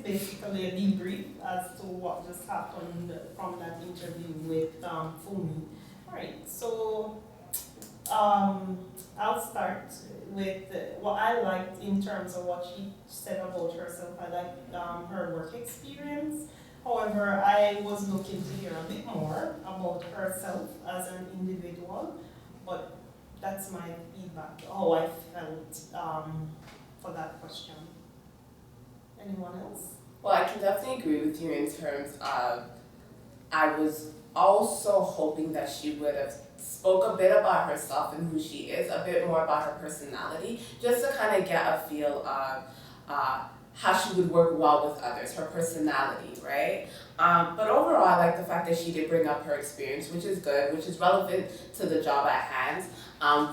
basically a debrief as to what just happened from that interview with Fumi. All right, so I'll start with what I liked in terms of what she said about herself. I liked her work experience. However, I was looking to hear a bit more about herself as an individual, but that's my feedback, how I felt for that question. Anyone else? Well, I can definitely agree with you in terms of I was also hoping that she would have spoke a bit about herself and who she is, a bit more about her personality, just to kind of get a feel of how she would work well with others, her personality, right? But overall, I like the fact that she did bring up her experience, which is good, which is relevant to the job at hand.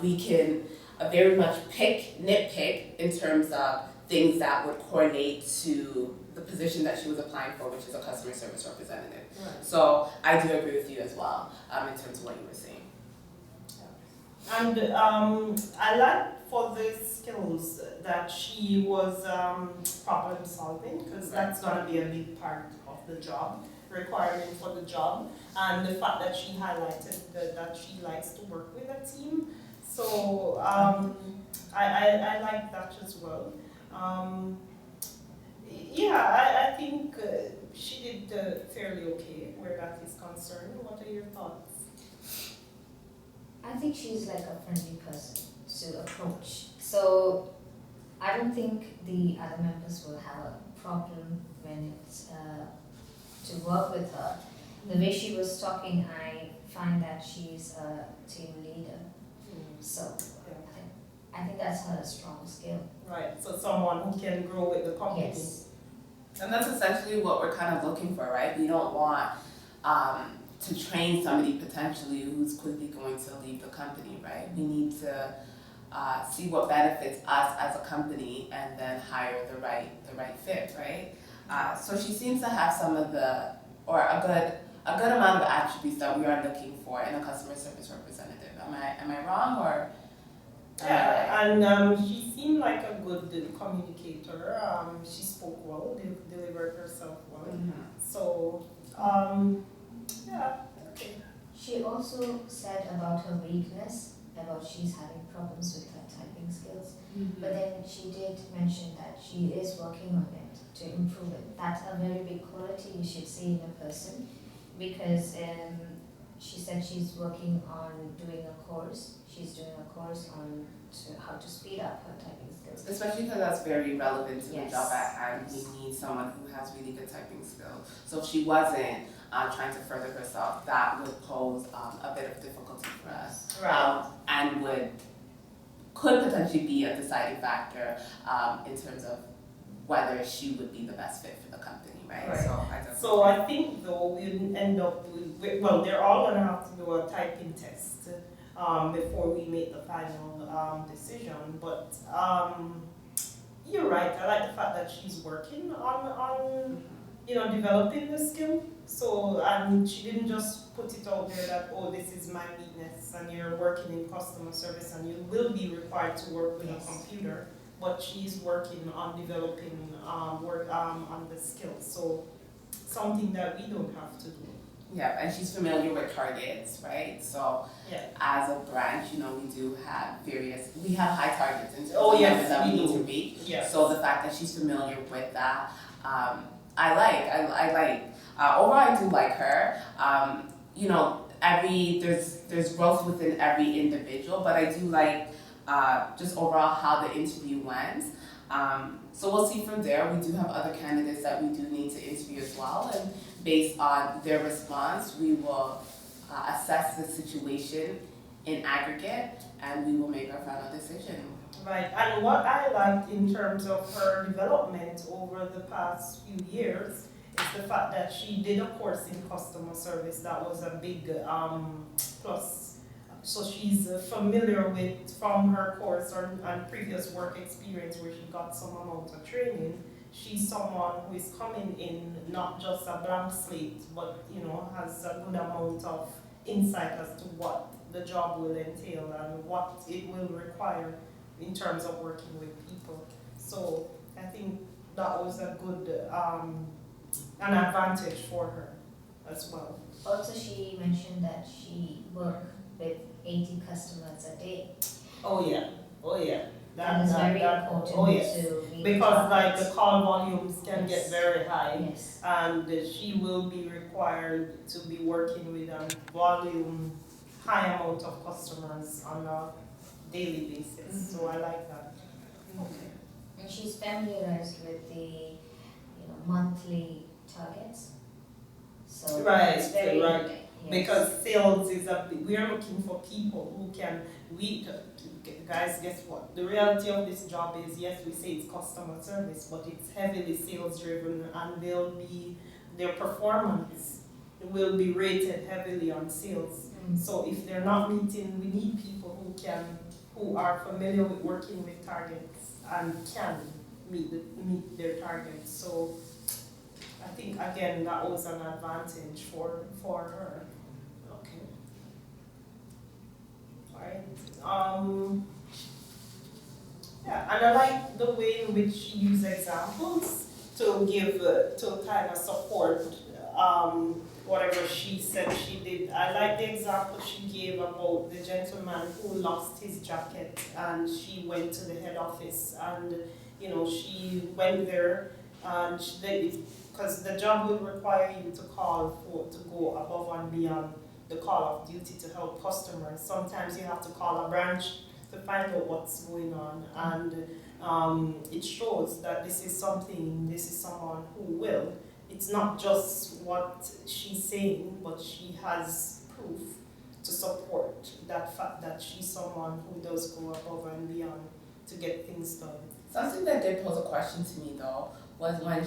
We can very much nitpick in terms of things that would coordinate to the position that she was applying for, which is a customer service representative. Right. So I do agree with you as well in terms of what you were saying. And I like for the skills that she was problem solving, because that's going to be a big part of the job, requirement for the job, and the fact that she highlighted that she likes to work with a team. So I like that as well. I think she did fairly okay where that is concerned. What are your thoughts? I think she's like a friendly person to approach. So I don't think the other members will have a problem when it's to work with her. The way she was talking, I find that she's a team leader. So I think that's her strong skill. Right, so someone who can grow with the company. Yes. And that's essentially what we're kind of looking for, right? We don't want to train somebody potentially who's quickly going to leave the company, right? We need to see what benefits us as a company and then hire the right fit, right? So she seems to have some of the, or a good amount of attributes that we are looking for in a customer service representative. Am I wrong or? Yeah, and she seemed like a good communicator. She spoke well, delivered herself well. Mm-hmm. So, okay. She also said about her weakness, about she's having problems with her typing skills. Mm-hmm. But then she did mention that she is working on it to improve it. That's a very big quality you should see in a person, because she said she's working on doing a course. She's doing a course on how to speed up her typing skills. Especially because that's very relevant to Yes. the job at hand. We need someone who has really good typing skills. So if she wasn't trying to further herself, that would pose a bit of difficulty for us. Right. And could potentially be a deciding factor in terms of whether she would be the best fit for the company, right? Right. So I think though we'll end up with, well, they're all going to have to do a typing test before we make the final decision. But you're right. I like the fact that she's working on developing the skill. So she didn't just put it out there that, oh, this is my weakness, and you're working in customer service and you will be required to work with Yes. a computer. But she's working on developing work on the skills. So something that we don't have to do. Yeah, and she's familiar with targets, right? So Yeah. as a branch, we do have we have high targets in terms Oh, of yes, numbers that we we need do. to reach. Yes. So the fact that she's familiar with that, I like. Overall, I do like her. There's growth within every individual, but I do like just overall how the interview went. So we'll see from there. We do have other candidates that we do need to interview as well, and based on their response, we will assess the situation in aggregate, and we will make our final decision. Right, and what I liked in terms of her development over the past few years is the fact that she did a course in customer service. That was a big plus. So she's familiar with, from her course and previous work experience where she got some amount of training, she's someone who is coming in not just a blank slate, but has a good amount of insight as to what the job will entail and what it will require in terms of working with people. So I think that was a good, an advantage for her as well. Also, she mentioned that she worked with 80 customers a day. Oh yeah, oh yeah. That is very important oh yes. to be Because like targets. the call volumes can get Yes. very high, Yes. and she will be required to be working with a volume, high amount of customers on a daily basis. So I like that. Okay. And she's familiarized with the, monthly targets. So Right, it's very right. yes. Because sales is we are looking for people who can, guys, guess what? The reality of this job is, yes, we say it's customer service, but it's heavily sales driven, and their performance will be rated heavily on sales. So if they're not meeting, we need people who are familiar with working with targets and can meet their targets. So I think again that was an advantage for her. Okay. Alright. Yeah, and I like the way in which she used examples to give to kind of support whatever she said she did. I like the example she gave about the gentleman who lost his jacket, and she went to the head office, and she went there, and because the job will require you to to go above and beyond the call of duty to help customers. Sometimes you have to call a branch to find out what's going on, and it shows that this is someone who will. It's not just what she's saying, but she has proof to support that fact that she's someone who does go above and beyond to get things done. Something that did pose a question to me though was when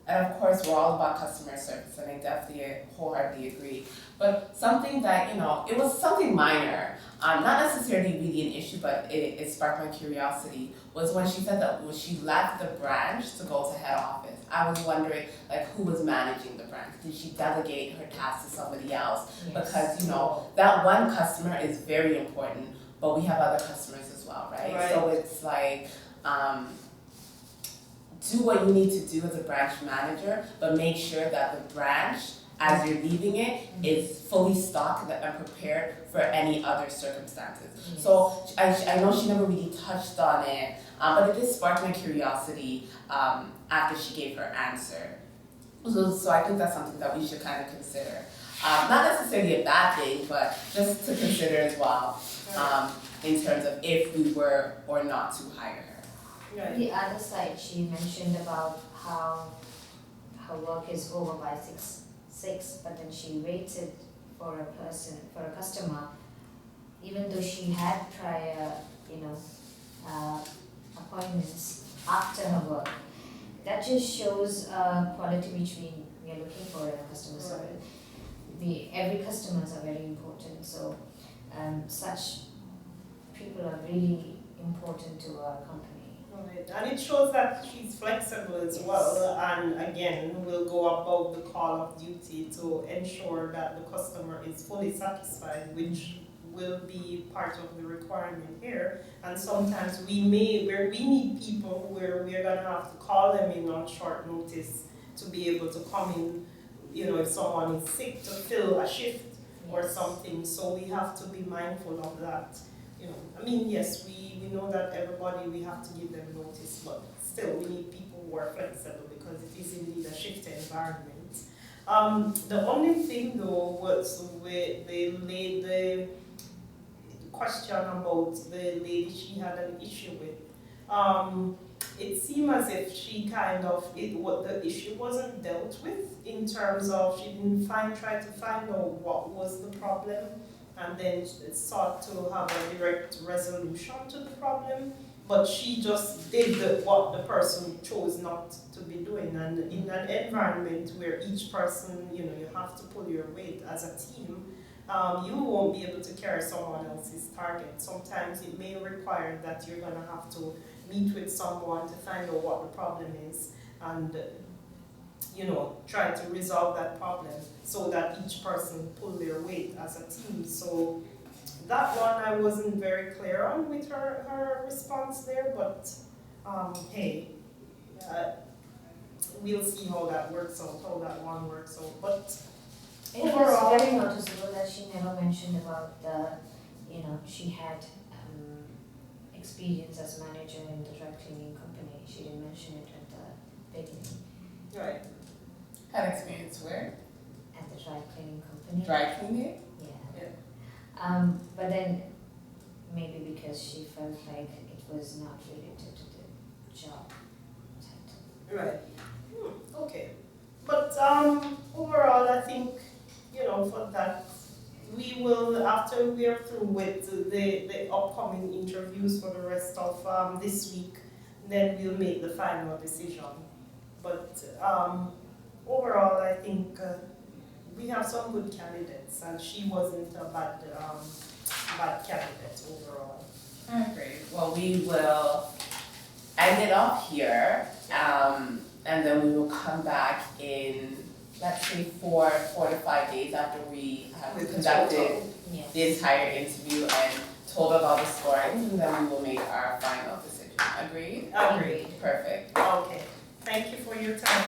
and of course we're all about customer service, and I definitely wholeheartedly agree. But something that, it was something minor, not necessarily really an issue, but it sparked my curiosity, was when she said that when she left the branch to go to head office. I was wondering, who was managing the branch? Did she delegate her tasks to somebody else? Yes. Because, that one customer is very important, but we have other customers as well, right? So it's do what you need to do as a branch manager, but make sure that the branch, as you're leaving it, is fully stocked and prepared for any other circumstances. Yes. So I know she never really touched on it, but it did spark my curiosity after she gave her answer. So I think that's something that we should kind of consider. Not necessarily a bad thing, but just to consider as well, in terms of if we were or not to hire her. Right. The other side, she mentioned about how her work is over by 6, but then she waited for a customer, even though she had prior, appointments after her work. That just shows quality which we are looking for in a customer service. Every customers are very important, so such people are really important to our company. Right. And it shows that she's flexible as well, and again will go above the call of duty to ensure that the customer is fully satisfied, which will be part of the requirement here. And sometimes we need people where we're gonna have to call them in on short notice to be able to come in, if someone is sick, to fill a shift or something. So we have to be mindful of that. Yes, we know that everybody, we have to give them notice, but still we need people who are flexible because it is indeed a shift environment. The only thing though was the question about the lady she had an issue with. It seemed as if what the issue wasn't dealt with in terms of she didn't try to find out what was the problem, and then sought to have a direct resolution to the problem, but she just did what the person chose not to be doing. And in an environment where each person, you have to pull your weight as a team, you won't be able to carry someone else's target. Sometimes it may require that you're going to have to meet with someone to find out what the problem is, and try to resolve that problem so that each person pull their weight as a team. So that one I wasn't very clear on with her response there, but hey, uh, we'll see how that works out, how that one works out, but It was overall, very noticeable that she never mentioned about she had experience as manager in the dry cleaning company. She didn't mention it at the beginning, right, Had experience where? at the dry cleaning company. Dry cleaning? Yeah. But then maybe because she felt like it was not related to the job title. right. Okay, but overall, I think, for that, we will, after we are through with the upcoming interviews for the rest of this week, then we'll make the final decision. But overall, I think we have some good candidates, and she wasn't a bad candidate overall. Great. Well, we will end it off here, and then we will come back in, let's say, 4 to 5 days after we have With the conducted total. Yes. the entire interview and totaled all the scorings, and then we will make our final decision. Agreed? Agreed. Perfect. Okay, thank you for your time.